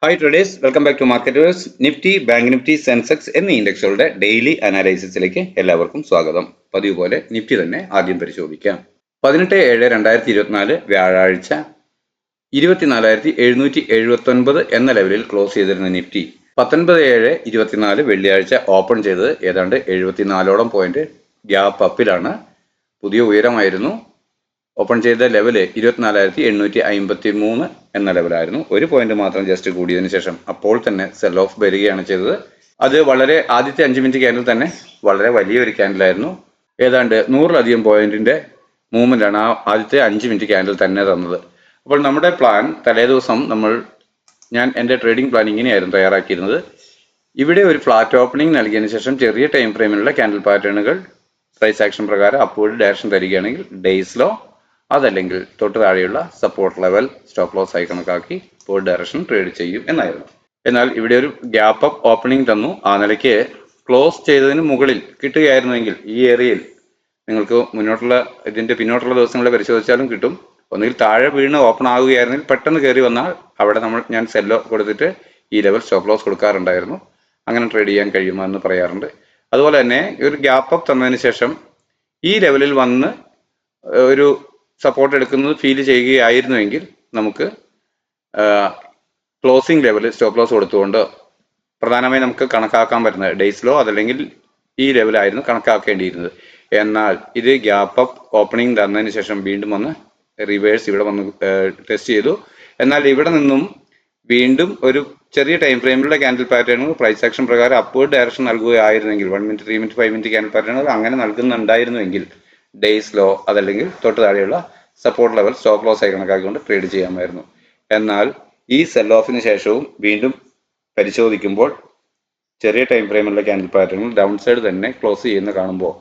Hi traders, welcome back to Marketers. Nifty, bank Nifty, Sensex എന്നീ ഇൻഡെക്സുകളുടെ daily അനാലിസിസിലേക്ക് എല്ലാവർക്കും സ്വാഗതം. പതിവ് പോലെ നിഫ്റ്റി തന്നെ ആദ്യം പരിശോധിക്കാം. 18/7/2024 വ്യാഴാഴ്ച 24,779 എന്ന ലെവലിൽ ക്ലോസ് ചെയ്തിരുന്ന നിഫ്റ്റി 19/7/24 വെള്ളിയാഴ്ച ഓപ്പൺ ചെയ്തത് ഏതാണ്ട് 74ഓളം പോയിന്റ് ഗ്യാപ്പ് അപ്പിലാണ്. പുതിയ ഉയരമായിരുന്നു. ഓപ്പൺ ചെയ്ത ലെവല് 24,853 എന്ന ലെവലായിരുന്നു. ഒരു പോയിന്റ് മാത്രം ജസ്റ്റ് കൂടിയതിനു ശേഷം അപ്പോൾ തന്നെ സെൽ ഓഫ് വരികയാണ് ചെയ്തത്. അത് ആദ്യത്തെ 5 മിനിറ്റ് ക്യാൻഡിൽ തന്നെ വളരെ വലിയൊരു ക്യാൻഡിലായിരുന്നു. ഏതാണ്ട് 100ലധികം പോയിന്റിന്റെ മൂവ്മെന്റ് ആണ് ആ ആദ്യത്തെ 5 മിനിറ്റ് ക്യാൻഡിൽ തന്നെ തന്നത്. അപ്പോൾ നമ്മുടെ പ്ലാൻ തലേദിവസം ഞാൻ എൻ്റെ ട്രേഡിംഗ് പ്ലാൻ ഇങ്ങനെയായിരുന്നു തയ്യാറാക്കിയിരുന്നത്. ഇവിടെ ഒരു ഫ്ലാറ്റ് ഓപ്പണിംഗ് നൽകിയതിനു ശേഷം ചെറിയ ടൈം ഫ്രെയിമിലുള്ള ക്യാൻഡിൽ പാറ്റേണുകൾ പ്രൈസ് ആക്ഷൻ പ്രകാരം അപ്വേർഡ് ഡയറക്ഷൻ തരികയാണെങ്കിൽ ഡേയ്സിലോ അതല്ലെങ്കിൽ തൊട്ട് താഴെയുള്ള സപ്പോർട്ട് ലെവൽ സ്റ്റോപ്പ് ലോസ് ആയി കണക്കാക്കി ഫോർവേഡ് ഡയറക്ഷൻ ട്രേഡ് ചെയ്യും എന്നായിരുന്നു. എന്നാൽ ഇവിടെ ഒരു ഗ്യാപ്പ് അപ്പ് ഓപ്പണിംഗ് തന്നു. ആ നിലയ്ക്ക് ക്ലോസ് ചെയ്തതിന് മുകളിൽ കിട്ടുകയായിരുന്നെങ്കിൽ ഈ ഏരിയയിൽ നിങ്ങൾക്ക് പിന്നോട്ടുള്ള ദിവസങ്ങളെ പരിശോധിച്ചാലും കിട്ടും. ഒന്നുകിൽ താഴെ വീണ് ഓപ്പൺ ആവുകയായിരുന്നെങ്കിൽ പെട്ടെന്ന് കയറി വന്നാൽ അവിടെ ഞാൻ സെല്ലോ കൊടുത്തിട്ട് ഈ ലെവൽ സ്റ്റോപ്പ് ലോസ് കൊടുക്കാറുണ്ടായിരുന്നു. അങ്ങനെ ട്രേഡ് ചെയ്യാൻ കഴിയുമെന്ന് പറയാറുണ്ട്. അതുപോലെ തന്നെ ഒരു ഗ്യാപ്പ് അപ്പ് തന്നതിന് ശേഷം ഈ ലെവലിൽ വന്ന് ഒരു സപ്പോർട്ട് എടുക്കുന്നത് ഫീൽ ചെയ്യുകയായിരുന്നുവെങ്കിൽ നമുക്ക് ക്ലോസിംഗ് ലെവൽ സ്റ്റോപ്പ് ലോസ് കൊടുത്തുകൊണ്ട് പ്രധാനമായും നമുക്ക് കണക്കാക്കാൻ പറ്റുന്നത് ഡേയ്സിലോ അതല്ലെങ്കിൽ ഈ ലെവലായിരുന്നു കണക്കാക്കേണ്ടിയിരുന്നത്. എന്നാൽ ഇത് ഗ്യാപ്പ് അപ്പ് ഓപ്പണിംഗ് തന്നതിന് ശേഷം വീണ്ടും വന്ന് റിവേഴ്സ് ഇവിടെ വന്ന് ടെസ്റ്റ് ചെയ്തു. എന്നാൽ ഇവിടെ നിന്നും വീണ്ടും ഒരു ചെറിയ ടൈം ഫ്രെയിമിലുള്ള ക്യാൻഡിൽ പാറ്റേണുകൾ പ്രൈസ് ആക്ഷൻ പ്രകാരം അപ്വേർഡ് ഡയറക്ഷൻ നൽകുകയായിരുന്നെങ്കിൽ 1 മിനിറ്റ് 3 മിനിറ്റ് 5 മിനിറ്റ് ക്യാൻഡിൽ പാറ്റേണുകൾ അങ്ങനെ നൽകുന്നുണ്ടായിരുന്നുവെങ്കിൽ ഡേയ്സിലോ അതല്ലെങ്കിൽ തൊട്ട് താഴെയുള്ള സപ്പോർട്ട് ലെവൽ സ്റ്റോപ്പ് ലോസ് ആയി കണക്കാക്കിക്കൊണ്ട് ട്രേഡ് ചെയ്യാമായിരുന്നു. എന്നാൽ ഈ സെൽ ഓഫിന് ശേഷവും വീണ്ടും പരിശോധിക്കുമ്പോൾ ചെറിയ ടൈം ഫ്രെയിമുള്ള ക്യാൻഡിൽ പാറ്റേണുകൾ ഡൗൺ സൈഡ് തന്നെ ക്ലോസ് ചെയ്യുന്ന കാണുമ്പോൾ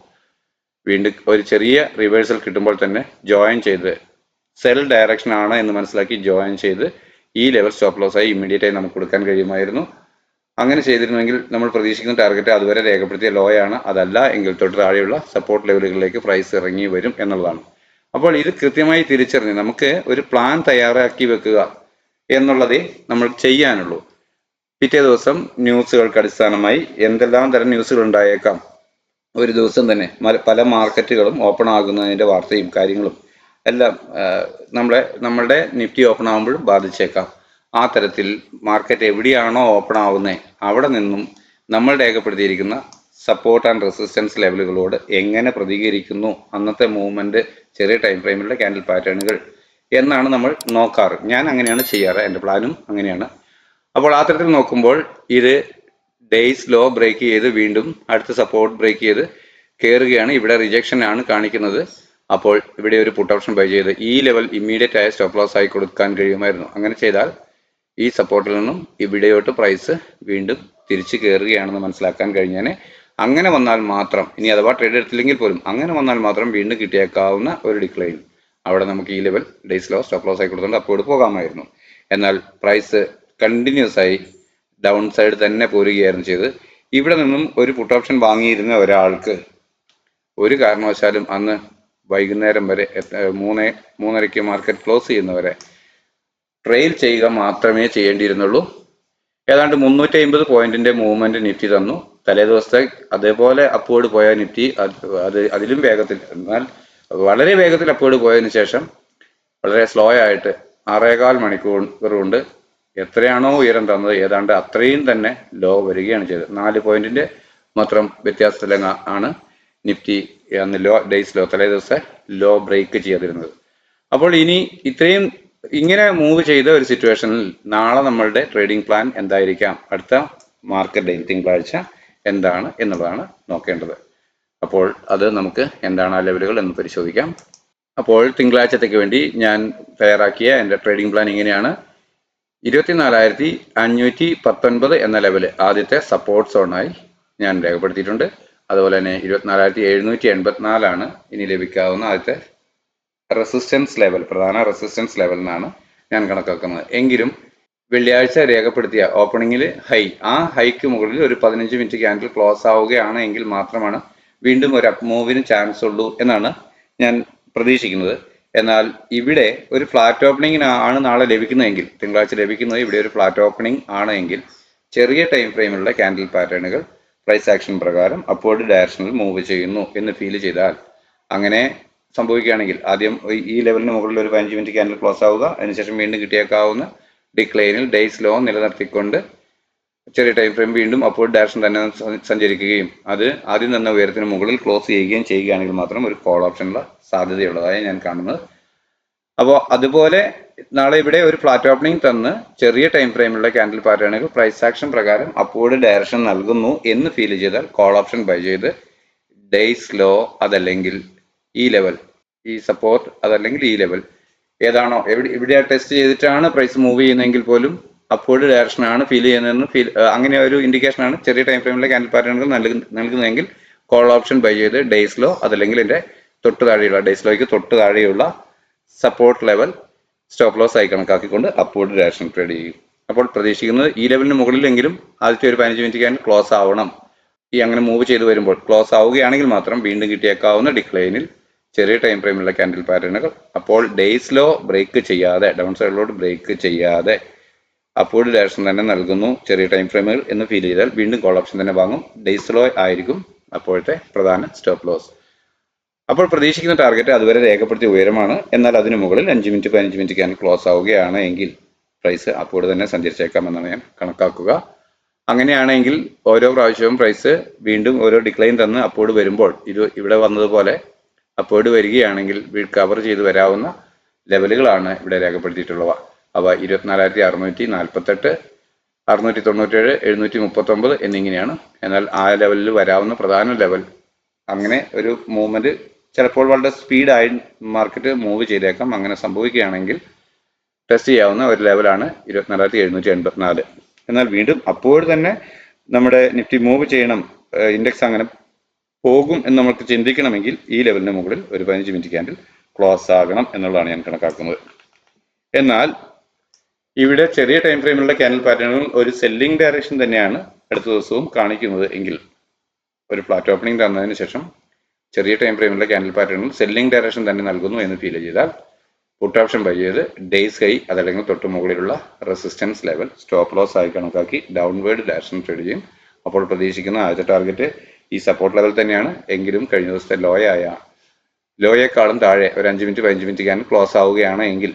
വീണ്ടും ഒരു ചെറിയ റിവേഴ്സൽ കിട്ടുമ്പോൾ തന്നെ ജോയിൻ ചെയ്ത് സെൽ ഡയറക്ഷൻ ആണ് എന്ന് മനസ്സിലാക്കി ജോയിൻ ചെയ്ത് ഈ ലെവൽ സ്റ്റോപ്പ് ലോസ് ആയി ഇമ്മീഡിയറ്റ് ആയി നമുക്ക് കൊടുക്കാൻ കഴിയുമായിരുന്നു. അങ്ങനെ ചെയ്തിരുന്നെങ്കിൽ നമ്മൾ പ്രതീക്ഷിക്കുന്ന ടാർഗറ്റ് അതുവരെ രേഖപ്പെടുത്തിയ ലോ ആണ്. അതല്ല എങ്കിൽ തൊട്ട് താഴെയുള്ള സപ്പോർട്ട് ലെവലുകളിലേക്ക് പ്രൈസ് ഇറങ്ങി വരും എന്നുള്ളതാണ്. അപ്പോൾ ഇത് കൃത്യമായി തിരിച്ചറിഞ്ഞ് നമുക്ക് ഒരു പ്ലാൻ തയ്യാറാക്കി വെക്കുക എന്നുള്ളതേ നമ്മൾ ചെയ്യാനുള്ളൂ. പിറ്റേ ദിവസം ന്യൂസുകൾക്ക് അടിസ്ഥാനമായി എന്തെല്ലാം തരം ന്യൂസുകൾ ഉണ്ടായേക്കാം. ഒരു ദിവസം തന്നെ പല മാർക്കറ്റുകളും ഓപ്പൺ ആകുന്നതിന്റെ വാർത്തയും കാര്യങ്ങളും എല്ലാം നമ്മളുടെ നിഫ്റ്റി ഓപ്പൺ ആകുമ്പോഴും ബാധിച്ചേക്കാം. ആ തരത്തിൽ മാർക്കറ്റ് എവിടെയാണോ ഓപ്പൺ ആവുന്നത് അവിടെ നിന്നും നമ്മൾ രേഖപ്പെടുത്തിയിരിക്കുന്ന സപ്പോർട്ട് ആൻഡ് റെസിസ്റ്റൻസ് ലെവലുകളോട് എങ്ങനെ പ്രതികരിക്കുന്നു അന്നത്തെ മൂവ്മെന്റ് ചെറിയ ടൈം ഫ്രെയിമിലുള്ള ക്യാൻഡിൽ പാറ്റേണുകൾ എന്നാണ് നമ്മൾ നോക്കാറ്. ഞാൻ അങ്ങനെയാണ് ചെയ്യാറ്. എൻ്റെ പ്ലാനും അങ്ങനെയാണ്. അപ്പോൾ ആ തരത്തിൽ നോക്കുമ്പോൾ ഇത് ഡേയ്സ് ലോ ബ്രേക്ക് ചെയ്ത് വീണ്ടും അടുത്ത സപ്പോർട്ട് ബ്രേക്ക് ചെയ്ത് കയറുകയാണ്. ഇവിടെ റിജക്ഷൻ ആണ് കാണിക്കുന്നത്. അപ്പോൾ ഇവിടെ ഒരു പുട്ട് ഓപ്ഷൻ ബൈ ചെയ്ത് ഈ ലെവൽ ഇമ്മീഡിയറ്റ് ആയ സ്റ്റോപ്പ് ലോസ് ആയി കൊടുക്കാൻ കഴിയുമായിരുന്നു. അങ്ങനെ ചെയ്താൽ ഈ സപ്പോർട്ടിൽ നിന്നും ഇവിടെയോട്ട് പ്രൈസ് വീണ്ടും തിരിച്ചു കയറുകയാണെന്ന് മനസ്സിലാക്കാൻ കഴിഞ്ഞാൽ അങ്ങനെ വന്നാൽ മാത്രം, ഇനി അഥവാ ട്രേഡ് എടുത്തില്ലെങ്കിൽ പോലും അങ്ങനെ വന്നാൽ മാത്രം വീണ്ടും കിട്ടിയേക്കാവുന്ന ഒരു ഡിക്ലൈൻ അവിടെ നമുക്ക് ഈ level days low stop loss ആയി കൊടുത്തുകൊണ്ട് അപ്പോൾ പോകാമായിരുന്നു. എന്നാൽ പ്രൈസ് കണ്ടിന്യൂസ് ആയി ഡൗൺ സൈഡ് തന്നെ പോരുകയായിരുന്നു ചെയ്ത്. ഇവിടെ നിന്നും ഒരു പുട്ട് ഓപ്ഷൻ വാങ്ങിയിരുന്ന ഒരാൾക്ക് ഒരു കാരണവശാലും അന്ന് വൈകുന്നേരം വരെ 3:30 മാർക്കറ്റ് ക്ലോസ് ചെയ്യുന്നവരെ ട്രെയിൽ ചെയ്യുക മാത്രമേ ചെയ്യേണ്ടിയിരുന്നുള്ളൂ. ഏതാണ്ട് 350 പോയിന്റിന്റെ മൂവ്മെന്റ് നിഫ്റ്റി തന്നു. തലേ ദിവസത്തെ അതേപോലെ അപ്വേർഡ് പോയ നിഫ്റ്റി അതിലും വേഗത്തിൽ, എന്നാൽ വളരെ വേഗത്തിൽ അപ്വേർഡ് പോയതിനു ശേഷം വളരെ സ്ലോ ആയിട്ട് 6.25 മണിക്കൂർ കൊണ്ട് എത്രയാണോ ഉയരം തന്നത് ഏതാണ്ട് അത്രയും തന്നെ ലോ വരികയാണ് ചെയ്തത്. 4 പോയിന്റിന്റെ മാത്രം വ്യത്യാസത്തിൽ ആണ് നിഫ്റ്റി ഡേയ്സ് ലോ തലേ ദിവസത്തെ ലോ ബ്രേക്ക് ചെയ്തിരുന്നത്. അപ്പോൾ ഇനി ഇങ്ങനെ മൂവ് ചെയ്ത ഒരു സിറ്റുവേഷനിൽ നാളെ നമ്മളുടെ ട്രേഡിംഗ് പ്ലാൻ എന്തായിരിക്കാം, അടുത്ത മാർക്കറ്റ് ഡേ തിങ്കളാഴ്ച എന്താണ് എന്നുള്ളതാണ് നോക്കേണ്ടത്. അപ്പോൾ അത് നമുക്ക് എന്താണ് ആ ലെവലുകൾ എന്ന് പരിശോധിക്കാം. അപ്പോൾ തിങ്കളാഴ്ചത്തേക്ക് വേണ്ടി ഞാൻ തയ്യാറാക്കിയ എൻ്റെ ട്രേഡിംഗ് പ്ലാൻ ഇങ്ങനെയാണ്. 24,519 എന്ന ലെവല് ആദ്യത്തെ സപ്പോർട്ട് സോണായി ഞാൻ രേഖപ്പെടുത്തിയിട്ടുണ്ട്. അതുപോലെ തന്നെ 24,784 ഇനി ലഭിക്കാവുന്ന ആദ്യത്തെ റെസിസ്റ്റൻസ് ലെവൽ, പ്രധാന റെസിസ്റ്റൻസ് ലെവൽ എന്നാണ് ഞാൻ കണക്കാക്കുന്നത്. എങ്കിലും വെള്ളിയാഴ്ച രേഖപ്പെടുത്തിയ ഓപ്പണിംഗിൽ ആ ഹൈക്ക് മുകളിൽ ഒരു 15 മിനിറ്റ് ക്യാൻഡിൽ ക്ലോസ് ആവുകയാണ് എങ്കിൽ മാത്രമാണ് വീണ്ടും ഒരു അപ് മൂവിന് ചാൻസ് ഉള്ളൂ എന്നാണ് ഞാൻ പ്രതീക്ഷിക്കുന്നത്. എന്നാൽ ഇവിടെ ഒരു ഫ്ലാറ്റ് ഓപ്പണിംഗ് ആണ് നാളെ ലഭിക്കുന്നതെങ്കിൽ, തിങ്കളാഴ്ച ലഭിക്കുന്നത് ഇവിടെ ഒരു ഫ്ലാറ്റ് ഓപ്പണിംഗ് ആണെങ്കിൽ ചെറിയ ടൈം ഫ്രെയിമിലുള്ള ക്യാൻഡിൽ പാറ്റേണുകൾ പ്രൈസ് ആക്ഷൻ പ്രകാരം അപ്വേർഡ് ഡയറക്ഷനിൽ മൂവ് ചെയ്യുന്നു എന്ന് ഫീൽ ചെയ്താൽ, അങ്ങനെ സംഭവിക്കുകയാണെങ്കിൽ ആദ്യം ഈ ലെവലിന് മുകളിൽ ഒരു 15 മിനിറ്റ് ക്യാൻഡിൽ ക്ലോസ് ആവുക, അതിനുശേഷം വീണ്ടും കിട്ടിയേക്കാവുന്ന ഡിക്ലൈനിൽ ഡേയ്സ് ലോ നിലനിർത്തിക്കൊണ്ട് ചെറിയ ടൈം ഫ്രെയിം വീണ്ടും അപ്വേർഡ് ഡയറക്ഷൻ തന്നെ സഞ്ചരിക്കുകയും അത് ആദ്യം തന്ന ഉയരത്തിന് മുകളിൽ ക്ലോസ് ചെയ്യുകയും ചെയ്യുകയാണെങ്കിൽ മാത്രം ഒരു കോൾ ഓപ്ഷനുള്ള സാധ്യതയുള്ളതായി ഞാൻ കാണുന്നത്. അപ്പോൾ അതുപോലെ നാളെ ഇവിടെ ഒരു ഫ്ലാറ്റ് ഓപ്പണിംഗ് തന്ന് ചെറിയ ടൈം ഫ്രെയിമിലുള്ള ക്യാൻഡിൽ പാറ്റേണുകൾ പ്രൈസ് ആക്ഷൻ പ്രകാരം അപ്വേർഡ് ഡയറക്ഷൻ നൽകുന്നു എന്ന് ഫീൽ ചെയ്താൽ കോൾ ഓപ്ഷൻ ബൈ ചെയ്ത് ഡേയ്സ് ലോ അതല്ലെങ്കിൽ ഈ ലെവൽ, ഈ സപ്പോർട്ട് അതല്ലെങ്കിൽ ഈ ലെവൽ ഏതാണോ ഇവിടെ ടെസ്റ്റ് ചെയ്തിട്ടാണ് പ്രൈസ് മൂവ് ചെയ്യുന്നതെങ്കിൽ പോലും അപ്വേർഡ് ഡയറക്ഷൻ ആണ് ഫീൽ ചെയ്യുന്നതെന്ന് അങ്ങനെ ഒരു ഇൻഡിക്കേഷൻ ആണ് ചെറിയ ടൈം ഫ്രെയിമിലെ ക്യാൻഡിൽ പാറ്റേണുകൾ നൽകുന്നതെങ്കിൽ കോൾ ഓപ്ഷൻ ബൈ ചെയ്ത് ഡേയ്സ് ലോ അതല്ലെങ്കിൽ എൻ്റെ തൊട്ട് താഴെയുള്ള ഡേയ്സ് ലോയ്ക്ക് തൊട്ട് താഴെയുള്ള സപ്പോർട്ട് ലെവൽ സ്റ്റോപ്പ് ലോസ് ആയി കണക്കാക്കിക്കൊണ്ട് അപ്വേർഡ് ഡയറക്ഷൻ ട്രേഡ് ചെയ്യും. അപ്പോൾ പ്രതീക്ഷിക്കുന്നത് ഈ ലെവലിന് മുകളിലെങ്കിലും ആദ്യത്തെ ഒരു 15 മിനിറ്റ് ക്യാൻഡിൽ ക്ലോസ് ആവണം. ഈ അങ്ങനെ മൂവ് ചെയ്ത് വരുമ്പോൾ ക്ലോസ് ആവുകയാണെങ്കിൽ മാത്രം വീണ്ടും കിട്ടിയേക്കാവുന്ന ഡിക്ലൈനിൽ ചെറിയ ടൈം ഫ്രെയിമിലുള്ള ക്യാൻഡിൽ പാറ്റേണുകൾ അപ്പോൾ ഡേയ്സ് ലോ ബ്രേക്ക് ചെയ്യാതെ, ഡൗൺ സൈഡിലോട്ട് ബ്രേക്ക് ചെയ്യാതെ അപ്വേർഡ് ഡയറക്ഷൻ തന്നെ നൽകുന്നു ചെറിയ ടൈം ഫ്രെയിമുകൾ എന്ന് ഫീൽ ചെയ്താൽ വീണ്ടും കോൾ ഓപ്ഷൻ തന്നെ വാങ്ങും. ഡേയ്സ് ലോ ആയിരിക്കും അപ്പോഴത്തെ പ്രധാന സ്റ്റോപ്പ് ലോസ്. അപ്പോൾ പ്രതീക്ഷിക്കുന്ന ടാർഗറ്റ് അതുവരെ രേഖപ്പെടുത്തിയ ഉയരമാണ്. എന്നാൽ അതിന് മുകളിൽ 5 മിനിറ്റ് 15 മിനിറ്റ് ക്യാൻഡിൽ ക്ലോസ് ആവുകയാണ് എങ്കിൽ പ്രൈസ് അപ്പോഴ് തന്നെ സഞ്ചരിച്ചേക്കാം എന്നാണ് ഞാൻ കണക്കാക്കുക. അങ്ങനെയാണെങ്കിൽ ഓരോ പ്രാവശ്യവും പ്രൈസ് വീണ്ടും ഓരോ ഡിക്ലൈൻ തന്ന് അപ്പോഴ് വരുമ്പോൾ ഇവിടെ വന്നതുപോലെ അപ്പോഴ് വരികയാണെങ്കിൽ കവർ ചെയ്ത് വരാവുന്ന ലെവലുകളാണ് ഇവിടെ രേഖപ്പെടുത്തിയിട്ടുള്ളവ. അവ 24,648, 697, 739 എന്നിങ്ങനെയാണ്. എന്നാൽ ആ ലെവലിൽ വരാവുന്ന പ്രധാന ലെവൽ, അങ്ങനെ ഒരു മൂവ്മെന്റ് ചിലപ്പോൾ വളരെ സ്പീഡായി മാർക്കറ്റ് മൂവ് ചെയ്തേക്കാം. അങ്ങനെ സംഭവിക്കുകയാണെങ്കിൽ ടെസ്റ്റ് ചെയ്യാവുന്ന ഒരു ലെവലാണ് 24,784. എന്നാൽ വീണ്ടും അപ്പോഴ് തന്നെ നമ്മുടെ നിഫ്റ്റി മൂവ് ചെയ്യണം, ഇൻഡെക്സ് അങ്ങനെ പോകും എന്ന് നമുക്ക് ചിന്തിക്കണമെങ്കിൽ ഈ ലെവലിന് മുകളിൽ ഒരു 15 മിനിറ്റ് ക്യാൻഡിൽ ക്ലോസ് ആകണം എന്നുള്ളതാണ് ഞാൻ കണക്കാക്കുന്നത്. എന്നാൽ ഇവിടെ ചെറിയ ടൈം ഫ്രെയിമിലുള്ള ക്യാൻഡിൽ പാറ്റേണുകൾ ഒരു സെല്ലിംഗ് ഡയറക്ഷൻ തന്നെയാണ് അടുത്ത ദിവസവും കാണിക്കുന്നത് എങ്കിൽ, ഒരു ഫ്ലാറ്റ് ഓപ്പണിംഗ് തന്നതിന് ശേഷം ചെറിയ ടൈം ഫ്രെയിമിലുള്ള ക്യാൻഡിൽ പാറ്റേണുകൾ സെല്ലിംഗ് ഡയറക്ഷൻ തന്നെ നൽകുന്നു എന്ന് ഫീൽ ചെയ്താൽ പുട്ട് ഓപ്ഷൻ ബൈ ചെയ്ത് ഡേയ്സ് ഹൈ അതല്ലെങ്കിൽ തൊട്ട് മുകളിലുള്ള റെസിസ്റ്റൻസ് ലെവൽ സ്റ്റോപ്പ് ലോസ് ആയി കണക്കാക്കി ഡൗൺവേർഡ് ഡയറക്ഷൻ ട്രേഡ് ചെയ്യും. അപ്പോൾ പ്രതീക്ഷിക്കുന്ന ആദ്യത്തെ ടാർഗറ്റ് ഈ സപ്പോർട്ട് ലെവൽ തന്നെയാണ്. എങ്കിലും കഴിഞ്ഞ ദിവസത്തെ ലോയേക്കാളും താഴെ ഒരു 5 മിനിറ്റ് 15 മിനിറ്റ് ക്യാൻഡിൽ ക്ലോസ് ആവുകയാണ് എങ്കിൽ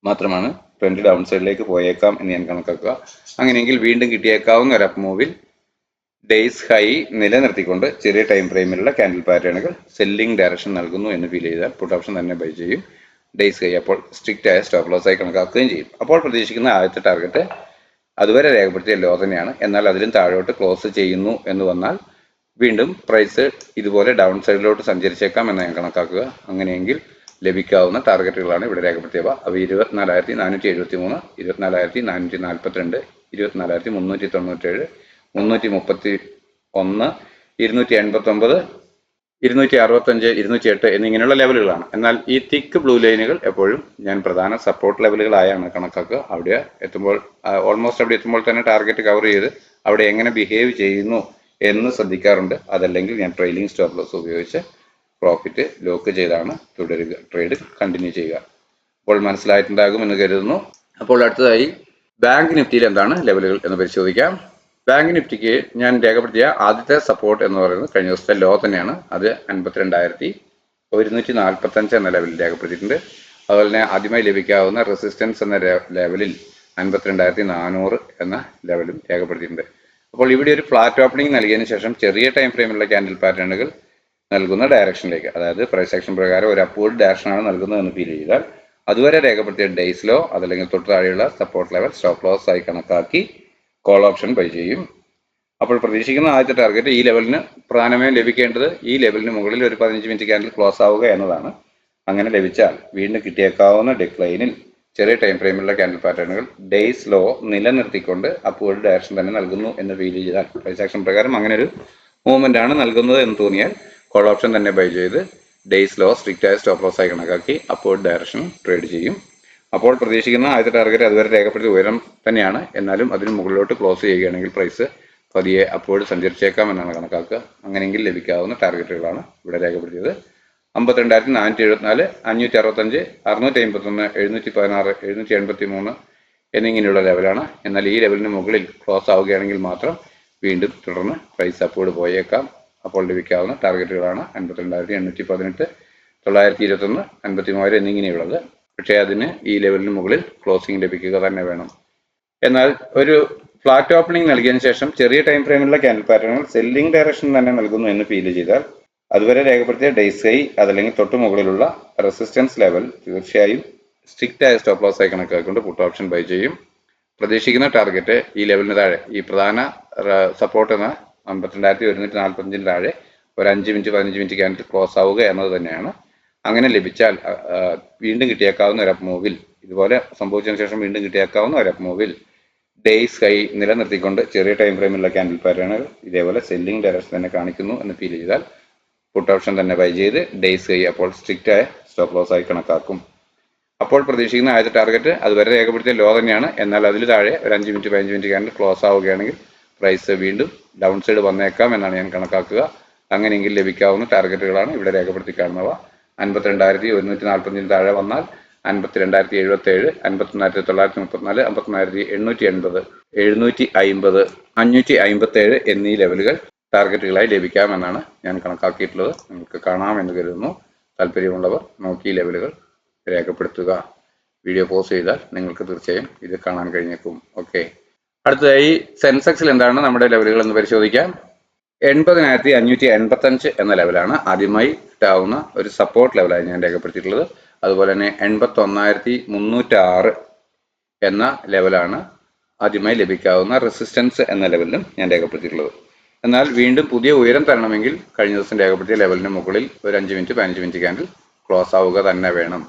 മാത്രമാണ് ട്രെൻഡ് ഡൗൺ സൈഡിലേക്ക് പോയേക്കാം എന്ന് ഞാൻ കണക്കാക്കുക. അങ്ങനെയെങ്കിൽ വീണ്ടും കിട്ടിയേക്കാവുന്ന ഒരു അപ്പ് മൂവിൽ ഡേയ്സ് ഹൈ നിലനിർത്തിക്കൊണ്ട് ചെറിയ ടൈം ഫ്രെയിമിലുള്ള ക്യാൻഡിൽ പാറ്റേണുകൾ സെല്ലിംഗ് ഡയറക്ഷൻ നൽകുന്നു എന്ന് ഫീൽ ചെയ്താൽ പുട്ട് ഓപ്ഷൻ തന്നെ ബൈ ചെയ്യും. ഡേയ്സ് ഹൈ അപ്പോൾ സ്ട്രിക്റ്റ് ആയ സ്റ്റോപ്പ് ലോസ് ആയി കണക്കാക്കുകയും ചെയ്യും. അപ്പോൾ പ്രതീക്ഷിക്കുന്ന ആദ്യത്തെ ടാർഗറ്റ് അതുവരെ രേഖപ്പെടുത്തിയ ലോ തന്നെയാണ്. എന്നാൽ അതിലും താഴോട്ട് ക്ലോസ് ചെയ്യുന്നു എന്ന് വന്നാൽ വീണ്ടും പ്രൈസ് ഇതുപോലെ ഡൗൺ സൈഡിലോട്ട് സഞ്ചരിച്ചേക്കാം എന്ന് ഞാൻ കണക്കാക്കുക. അങ്ങനെയെങ്കിൽ ലഭിക്കാവുന്ന ടാർഗറ്റുകളാണ് ഇവിടെ രേഖപ്പെടുത്തിയവ. അവ 24,473, 24,442, 24,397, 331, 289, 265, 208 എന്നിങ്ങനെയുള്ള ലെവലുകളാണ്. എന്നാൽ ഈ തിക്ക് ബ്ലൂ ലൈനുകൾ എപ്പോഴും ഞാൻ പ്രധാന സപ്പോർട്ട് ലെവലുകളായാണ് കണക്കാക്കുക. അവിടെ എത്തുമ്പോൾ ഓൾമോസ്റ്റ് അവിടെ എത്തുമ്പോൾ തന്നെ ടാർഗറ്റ് കവർ ചെയ്ത് അവിടെ എങ്ങനെ ബിഹേവ് ചെയ്യുന്നു എന്ന് ശ്രദ്ധിക്കാറുണ്ട്. അതല്ലെങ്കിൽ ഞാൻ ട്രെയിലിംഗ് സ്റ്റോപ്പ് ലോസ് ഉപയോഗിച്ച് പ്രോഫിറ്റ് ലോക്ക് ചെയ്താണ് തുടരുക, ട്രേഡ് കണ്ടിന്യൂ ചെയ്യുക. അപ്പോൾ മനസ്സിലായിട്ടുണ്ടാകുമെന്ന് കരുതുന്നു. അപ്പോൾ അടുത്തതായി ബാങ്ക് നിഫ്റ്റിയിൽ എന്താണ് ലെവലുകൾ എന്ന് പരിശോധിക്കാം. ബാങ്ക് നിഫ്റ്റിക്ക് ഞാൻ രേഖപ്പെടുത്തിയ ആദ്യത്തെ സപ്പോർട്ട് എന്ന് പറയുന്നത് കഴിഞ്ഞ ദിവസത്തെ ലോ തന്നെയാണ്. അത് 52,145 എന്ന ലെവലിൽ രേഖപ്പെടുത്തിയിട്ടുണ്ട്. അതുപോലെ തന്നെ ആദ്യമായി ലഭിക്കാവുന്ന റെസിസ്റ്റൻസ് എന്ന ലെവലിൽ 52,400 എന്ന ലെവലും രേഖപ്പെടുത്തിയിട്ടുണ്ട്. അപ്പോൾ ഇവിടെ ഒരു ഫ്ലാറ്റ് ഓപ്പണിംഗ് നൽകിയതിനു ശേഷം ചെറിയ ടൈം ഫ്രെയിമിലുള്ള ക്യാൻഡിൽ പാറ്റേണുകൾ നൽകുന്ന ഡയറക്ഷനിലേക്ക്, അതായത് പ്രൈസ് ആക്ഷൻ പ്രകാരം ഒരു അപ്വേർഡ് ഡയറക്ഷനാണ് നൽകുന്നതെന്ന് ഫീൽ ചെയ്താൽ അതുവരെ രേഖപ്പെടുത്തിയ ഡേയ്സ് ലോ അതല്ലെങ്കിൽ തൊട്ട് താഴെയുള്ള സപ്പോർട്ട് ലെവൽ സ്റ്റോപ്പ് ലോസ് ആയി കണക്കാക്കി കോൾ ഓപ്ഷൻ ബൈ ചെയ്യും. അപ്പോൾ പ്രതീക്ഷിക്കുന്ന ആദ്യത്തെ ടാർഗറ്റ് ഈ ലെവലിന് പ്രധാനമായും ലഭിക്കേണ്ടത് ഈ ലെവലിന് മുകളിൽ ഒരു 15 മിനിറ്റ് ക്യാൻഡിൽ ക്ലോസ് ആവുക എന്നതാണ്. അങ്ങനെ ലഭിച്ചാൽ വീണ്ടും കിട്ടിയേക്കാവുന്ന ഡിക്ലൈനിൽ ചെറിയ ടൈം ഫ്രെയിമിലുള്ള ക്യാൻഡിൽ പാറ്റേണുകൾ ഡേയ്സ് ലോ നിലനിർത്തിക്കൊണ്ട് അപ്വേർഡ് ഡയറക്ഷൻ തന്നെ നൽകുന്നു എന്ന് ഫീൽ ചെയ്താൽ, പ്രൈസ് ആക്ഷൻ പ്രകാരം അങ്ങനെ ഒരു മൂവ്മെന്റ് ആണ് നൽകുന്നത് എന്ന് തോന്നിയാൽ കോൾ ഓപ്ഷൻ തന്നെ ബൈ ചെയ്ത് ഡേയ്സ് ലോ സ്ട്രിക്റ്റ് ആയ സ്റ്റോപ്പ് ലോസ് ആയി കണക്കാക്കി അപ്വേർഡ് ഡയറക്ഷൻ ട്രേഡ് ചെയ്യും. അപ്പോൾ പ്രതീക്ഷിക്കുന്ന ആദ്യത്തെ ടാർഗറ്റ് അതുവരെ രേഖപ്പെടുത്തിയ ഉയരം തന്നെയാണ്. എന്നാലും അതിന് മുകളിലോട്ട് ക്ലോസ് ചെയ്യുകയാണെങ്കിൽ പ്രൈസ് പതിയെ അപ്വേർഡ് സഞ്ചരിച്ചേക്കാം എന്നാണ് കണക്കാക്കുക. അങ്ങനെയെങ്കിൽ ലഭിക്കാവുന്ന ടാർഗറ്റുകളാണ് ഇവിടെ രേഖപ്പെടുത്തിയത്. 52,474, 565, 651, 716, 783 എന്നിങ്ങനെയുള്ള ലെവലാണ്. എന്നാൽ ഈ ലെവലിന് മുകളിൽ ക്ലോസ് ആവുകയാണെങ്കിൽ മാത്രം വീണ്ടും തുടർന്ന് പ്രൈസ് അപ്വേഡ് പോയേക്കാം. അപ്പോൾ ലഭിക്കാവുന്ന ടാർഗറ്റുകളാണ് 52,818, 921, 53,000 എന്നിങ്ങനെയുള്ളത്. പക്ഷേ അതിന് ഈ ലെവലിന് മുകളിൽ ക്ലോസിംഗ് ലഭിക്കുക തന്നെ വേണം. എന്നാൽ ഒരു ഫ്ലാറ്റ് ഓപ്പണിംഗ് നൽകിയതിനു ശേഷം ചെറിയ ടൈം ഫ്രെയിമിലുള്ള ക്യാൻഡിൽ പാറ്റേണുകൾ സെല്ലിംഗ് ഡയറക്ഷൻ തന്നെ നൽകുന്നു എന്ന് ഫീൽ ചെയ്താൽ അതുവരെ രേഖപ്പെടുത്തിയ ഡേയ്സ് ഹൈ അതല്ലെങ്കിൽ തൊട്ട് മുകളിലുള്ള റെസിസ്റ്റൻസ് ലെവൽ തീർച്ചയായും സ്ട്രിക്റ്റ് ആയ സ്റ്റോപ്പ് ലോസ് ആയി കണക്കാക്കിക്കൊണ്ട് പുട്ട് ഓപ്ഷൻ ബൈ ചെയ്യും. പ്രതീക്ഷിക്കുന്ന ടാർഗറ്റ് ഈ ലെവലിന് താഴെ, ഈ പ്രധാന സപ്പോർട്ട് എന്ന 52,145 താഴെ ഒരു 5 മിനിറ്റ് 15 മിനിറ്റ് ക്യാൻഡിൽ ക്ലോസ് ആവുക എന്നത് തന്നെയാണ്. അങ്ങനെ ലഭിച്ചാൽ വീണ്ടും കിട്ടിയേക്കാവുന്ന ഒരു അപ്പ് മൂവിൽ, ഇതുപോലെ സംഭവിച്ചതിന് ശേഷം വീണ്ടും കിട്ടിയേക്കാവുന്ന ഒരു അപ്പ് മൂവിൽ ഡേയ്സ് ഹൈ നിലനിർത്തിക്കൊണ്ട് ചെറിയ ടൈം ഫ്രെയിമിലുള്ള ക്യാൻഡിൽ പാറ്റേണുകൾ ഇതേപോലെ സെല്ലിംഗ് ഡയറക്ഷൻ തന്നെ കാണിക്കുന്നു എന്ന് ഫീൽ ചെയ്താൽ പുട്ട് ഓപ്ഷൻ തന്നെ ബൈ ചെയ്ത് ഡേയ്സ് ഹൈ അപ്പോൾ സ്ട്രിക്റ്റ് ആയ സ്റ്റോപ്പ് ലോസ് ആയി കണക്കാക്കും. അപ്പോൾ പ്രതീക്ഷിക്കുന്ന ആദ്യത്തെ ടാർഗറ്റ് അതുവരെ രേഖപ്പെടുത്തിയ ലോ തന്നെയാണ്. എന്നാൽ അതിൽ താഴെ ഒരു 5 മിനിറ്റ് 15 മിനിറ്റ് ക്യാൻഡിൽ ക്ലോസ് ആവുകയാണെങ്കിൽ പ്രൈസ് വീണ്ടും ഡൗൺ സൈഡ് വന്നേക്കാം എന്നാണ് ഞാൻ കണക്കാക്കുക. അങ്ങനെയെങ്കിൽ ലഭിക്കാവുന്ന ടാർഗറ്റുകളാണ് ഇവിടെ രേഖപ്പെടുത്തി കാണുന്നവ. 52,145 താഴെ വന്നാൽ 52,077, 51,934, 51,880, 750, 557 എന്നീ ലെവലുകൾ ടാർഗറ്റുകളായി ലഭിക്കാമെന്നാണ് ഞാൻ കണക്കാക്കിയിട്ടുള്ളത്. നിങ്ങൾക്ക് കാണാമെന്ന് കരുതുന്നു. താല്പര്യമുള്ളവർ നോക്കി ലെവലുകൾ രേഖപ്പെടുത്തുക. വീഡിയോ പോസ് ചെയ്താൽ നിങ്ങൾക്ക് തീർച്ചയായും ഇത് കാണാൻ കഴിഞ്ഞേക്കും. ഓക്കെ, അടുത്തതായി സെൻസെക്സിൽ എന്താണ് നമ്മുടെ ലെവലുകൾ എന്ന് പരിശോധിക്കാം. 80,585 എന്ന ലെവലാണ് ആദ്യമായി കിട്ടാവുന്ന ഒരു സപ്പോർട്ട് ലെവലായി ഞാൻ രേഖപ്പെടുത്തിയിട്ടുള്ളത്. അതുപോലെ തന്നെ 81,306 എന്ന ലെവലാണ് ആദ്യമായി ലഭിക്കാവുന്ന റെസിസ്റ്റൻസ് എന്ന ലെവലിലും ഞാൻ രേഖപ്പെടുത്തിയിട്ടുള്ളത്. എന്നാൽ വീണ്ടും പുതിയ ഉയരം തരണമെങ്കിൽ കഴിഞ്ഞ ദിവസം രേഖപ്പെടുത്തിയ ലെവലിന് മുകളിൽ ഒരു 5 മിനിറ്റ് 15 മിനിറ്റ് ക്യാൻഡിൽ ക്ലോസ് ആവുക തന്നെ വേണം.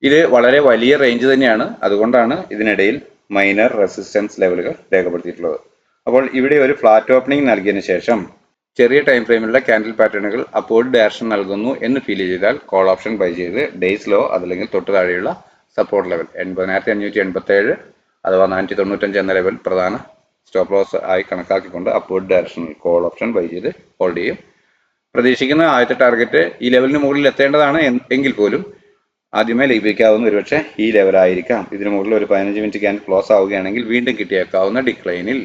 ഇത് വളരെ വലിയ റേഞ്ച് തന്നെയാണ്. അതുകൊണ്ടാണ് ഇതിനിടയിൽ മൈനർ റെസിസ്റ്റൻസ് ലെവലുകൾ രേഖപ്പെടുത്തിയിട്ടുള്ളത്. അപ്പോൾ ഇവിടെ ഒരു ഫ്ലാറ്റ് ഓപ്പണിംഗ് നൽകിയതിനു ശേഷം ചെറിയ ടൈം ഫ്രെയിമിലുള്ള ക്യാൻഡിൽ പാറ്റേണുകൾ അപ്വേർഡ് ഡയറക്ഷൻ നൽകുന്നു എന്ന് ഫീൽ ചെയ്താൽ കോൾ ഓപ്ഷൻ ബൈ ചെയ്ത് ഡേയ്സ് ലോ അതല്ലെങ്കിൽ തൊട്ട് താഴെയുള്ള സപ്പോർട്ട് ലെവൽ 80,587 അഥവാ 495 എന്ന ലെവൽ പ്രധാന സ്റ്റോപ്പ് ലോസ് ആയി കണക്കാക്കിക്കൊണ്ട് അപ്വേർഡ് ഡയറക്ഷനിൽ കോൾ ഓപ്ഷൻ ബൈ ചെയ്ത് ഹോൾഡ് ചെയ്യും. പ്രതീക്ഷിക്കുന്ന ആദ്യത്തെ ടാർഗറ്റ് ഈ ലെവലിന് മുകളിൽ എത്തേണ്ടതാണ് എങ്കിൽ പോലും ആദ്യമായി ലഭിക്കാവുന്ന ഒരുപക്ഷെ ഈ ലെവലായിരിക്കാം. ഇതിനു മുകളിൽ ഒരു 15 മിനിറ്റ് ക്യാൻഡിൽ ക്ലോസ് ആവുകയാണെങ്കിൽ വീണ്ടും കിട്ടിയേക്കാവുന്ന ഡിക്ലൈനിൽ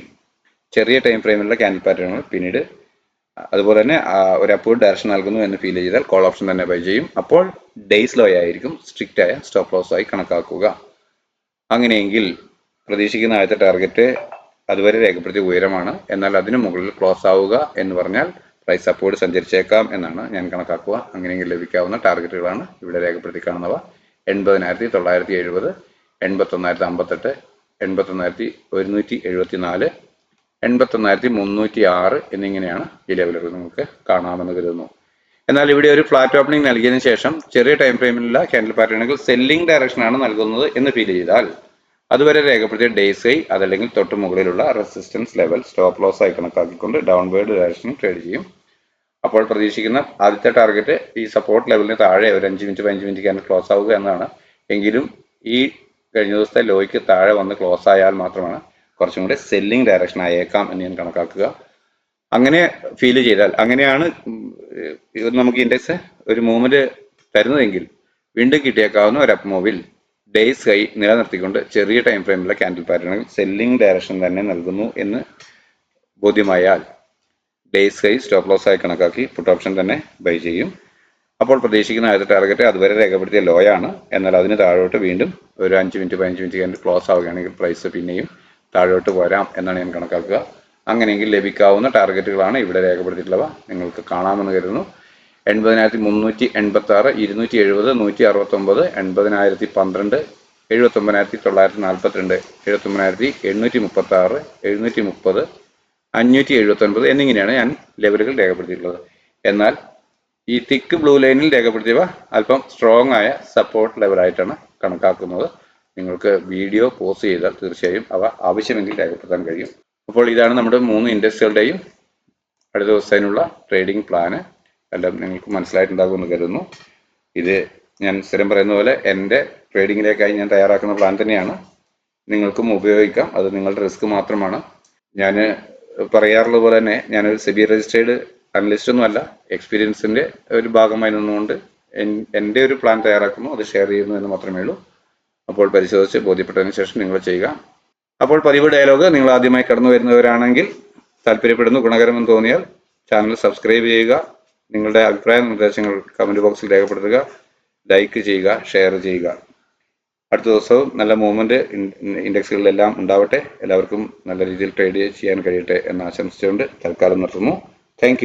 ചെറിയ ടൈം ഫ്രെയിമിലുള്ള ക്യാൻഡിൽ പാറ്റേണുകൾ പിന്നീട് അതുപോലെ തന്നെ ഒരു അപ്വേർഡ് ഡയറക്ഷൻ നൽകുന്നു എന്ന് ഫീൽ ചെയ്താൽ കോൾ ഓപ്ഷൻ തന്നെ ബൈ ചെയ്യും. അപ്പോൾ ഡേയ്സ് ലോ ആയിരിക്കും സ്ട്രിക്റ്റ് ആയ സ്റ്റോപ്പ് ലോസ് ആയി കണക്കാക്കുക. അങ്ങനെയെങ്കിൽ പ്രതീക്ഷിക്കുന്ന ആദ്യത്തെ ടാർഗറ്റ് അതുവരെ രേഖപ്പെടുത്തിയ ഉയരമാണ്. എന്നാൽ അതിനു മുകളിൽ ക്ലോസ് ആവുക എന്ന് പറഞ്ഞാൽ പ്രൈസ് അപ്വേർഡ് സഞ്ചരിച്ചേക്കാം എന്നാണ് ഞാൻ കണക്കാക്കുക. അങ്ങനെയെങ്കിൽ ലഭിക്കാവുന്ന ടാർഗറ്റുകളാണ് ഇവിടെ രേഖപ്പെടുത്തി കാണുന്നവ. 80,970, 81,058, 81,174, 81,306 എന്നിങ്ങനെയാണ് ഈ ലെവലുകൾ നിങ്ങൾക്ക് കാണാമെന്ന് കരുതുന്നു. എന്നാൽ ഇവിടെ ഒരു ഫ്ലാറ്റ് ഓപ്പണിംഗ് നൽകിയതിനു ശേഷം ചെറിയ ടൈം ഫ്രെയിമിലുള്ള ക്യാൻഡിൽ പാറ്റേണുകൾ സെല്ലിംഗ് ഡയറക്ഷനാണ് നൽകുന്നത് എന്ന് ഫീൽ ചെയ്താൽ അതുവരെ രേഖപ്പെടുത്തിയ ഡേയ്സ് ഹൈ അതല്ലെങ്കിൽ തൊട്ട് മുകളിലുള്ള റെസിസ്റ്റൻസ് ലെവൽ സ്റ്റോപ്പ് ലോസ് ആയി കണക്കാക്കിക്കൊണ്ട് ഡൗൺവേർഡ് ഡയറക്ഷനിൽ ട്രേഡ് ചെയ്യും. അപ്പോൾ പ്രതീക്ഷിക്കുന്ന ആദ്യത്തെ ടാർഗറ്റ് ഈ സപ്പോർട്ട് ലെവലിന് താഴെ ഒരു 5 മിനിറ്റ് 15 മിനിറ്റ് ക്യാൻഡിൽ ക്ലോസ് ആവുക എന്നതാണ്. എങ്കിലും ഈ കഴിഞ്ഞ ദിവസത്തെ ലോയ്ക്ക് താഴെ വന്ന് ക്ലോസ് ആയാൽ മാത്രമാണ് കുറച്ചും കൂടെ സെല്ലിംഗ് ഡയറക്ഷൻ ആയേക്കാം എന്ന് ഞാൻ കണക്കാക്കുക. അങ്ങനെ ഫീൽ ചെയ്താൽ, അങ്ങനെയാണ് നമുക്ക് ഇൻഡെക്സ് ഒരു മൂവ്മെന്റ് തരുന്നതെങ്കിൽ വീണ്ടും കിട്ടിയേക്കാവുന്ന ഒരു അപ്പ് മൂവിൽ ഡേയ്സ് ഹൈ നിലനിർത്തിക്കൊണ്ട് ചെറിയ ടൈം ഫ്രെയിമിലുള്ള ക്യാൻഡിൽ പാറ്റേണുകൾ സെല്ലിംഗ് ഡയറക്ഷൻ തന്നെ നൽകുന്നു എന്ന് ബോധ്യമായാൽ ഡേയ്സ് ഹൈ സ്റ്റോപ്പ് ലോസ് ആയി കണക്കാക്കി പുട്ട് ഓപ്ഷൻ തന്നെ ബൈ ചെയ്യും. അപ്പോൾ പ്രതീക്ഷിക്കുന്ന ആദ്യത്തെ ടാർഗറ്റ് അതുവരെ രേഖപ്പെടുത്തിയ ലോയാണ്. എന്നാൽ അതിന് താഴോട്ട് വീണ്ടും ഒരു 5 മിനിറ്റ് 15 മിനിറ്റ് ക്യാൻഡിൽ ക്ലോസ് ആവുകയാണെങ്കിൽ പ്രൈസ് പിന്നെയും താഴോട്ട് വരാം എന്നാണ് ഞാൻ കണക്കാക്കുക. അങ്ങനെയെങ്കിൽ ലഭിക്കാവുന്ന ടാർഗറ്റുകളാണ് ഇവിടെ രേഖപ്പെടുത്തിയിട്ടുള്ളവ. നിങ്ങൾക്ക് കാണാമെന്ന് കരുതുന്നു. 80,386, 270, 169, 80,012, 79,942, 79,836, 730, 579 എന്നിങ്ങനെയാണ് ഞാൻ ലെവലുകൾ രേഖപ്പെടുത്തിയിട്ടുള്ളത്. എന്നാൽ ഈ തിക്ക് ബ്ലൂ ലൈനിൽ രേഖപ്പെടുത്തിയവ അല്പം സ്ട്രോങ് ആയ സപ്പോർട്ട് ലെവലായിട്ടാണ് കണക്കാക്കുന്നത്. നിങ്ങൾക്ക് വീഡിയോ പോസ് ചെയ്താൽ തീർച്ചയായും അവ ആവശ്യമെങ്കിൽ രേഖപ്പെടുത്താൻ കഴിയും. അപ്പോൾ ഇതാണ് നമ്മുടെ 3 ഇൻഡെക്സുകളുടെയും അടുത്ത ദിവസത്തിനുള്ള ട്രേഡിംഗ് പ്ലാന്. എല്ലാം നിങ്ങൾക്ക് മനസ്സിലായിട്ടുണ്ടാകുമെന്ന് കരുതുന്നു. ഇത് ഞാൻ സ്ഥിരം പറയുന്ന പോലെ എൻ്റെ ട്രേഡിങ്ങിലേക്കായി ഞാൻ തയ്യാറാക്കുന്ന പ്ലാൻ തന്നെയാണ്. നിങ്ങൾക്കും ഉപയോഗിക്കാം. അത് നിങ്ങളുടെ റിസ്ക് മാത്രമാണ്. ഞാൻ പറയാറുള്ളത് പോലെ തന്നെ ഞാനൊരു സെബി രജിസ്ട്രേഡ് അനലിസ്റ്റ് ഒന്നുമല്ല. എക്സ്പീരിയൻസിൻ്റെ ഒരു ഭാഗമായി നിന്നുകൊണ്ട് എൻ്റെ ഒരു പ്ലാൻ തയ്യാറാക്കുന്നു, അത് ഷെയർ ചെയ്യുന്നു എന്ന് മാത്രമേ ഉള്ളൂ. അപ്പോൾ പരിശോധിച്ച് ബോധ്യപ്പെട്ടതിന് ശേഷം നിങ്ങൾ ചെയ്യുക. അപ്പോൾ പതിവ് ഡയലോഗ്, നിങ്ങൾ ആദ്യമായി കടന്നു വരുന്നവരാണെങ്കിൽ, താല്പര്യപ്പെടുന്നു, ഗുണകരമെന്ന് തോന്നിയാൽ ചാനൽ സബ്സ്ക്രൈബ് ചെയ്യുക. നിങ്ങളുടെ അഭിപ്രായ നിർദ്ദേശങ്ങൾ കമൻറ്റ് ബോക്സിൽ രേഖപ്പെടുത്തുക. ലൈക്ക് ചെയ്യുക, ഷെയർ ചെയ്യുക. അടുത്ത ദിവസവും നല്ല മൂവ്മെൻറ്റ് ഇൻഡെക്സുകളിലെല്ലാം ഉണ്ടാവട്ടെ. എല്ലാവർക്കും നല്ല രീതിയിൽ ട്രേഡ് ചെയ്യാൻ കഴിയട്ടെ എന്ന് ആശംസിച്ചുകൊണ്ട് തൽക്കാലം നിർത്തുന്നു. താങ്ക്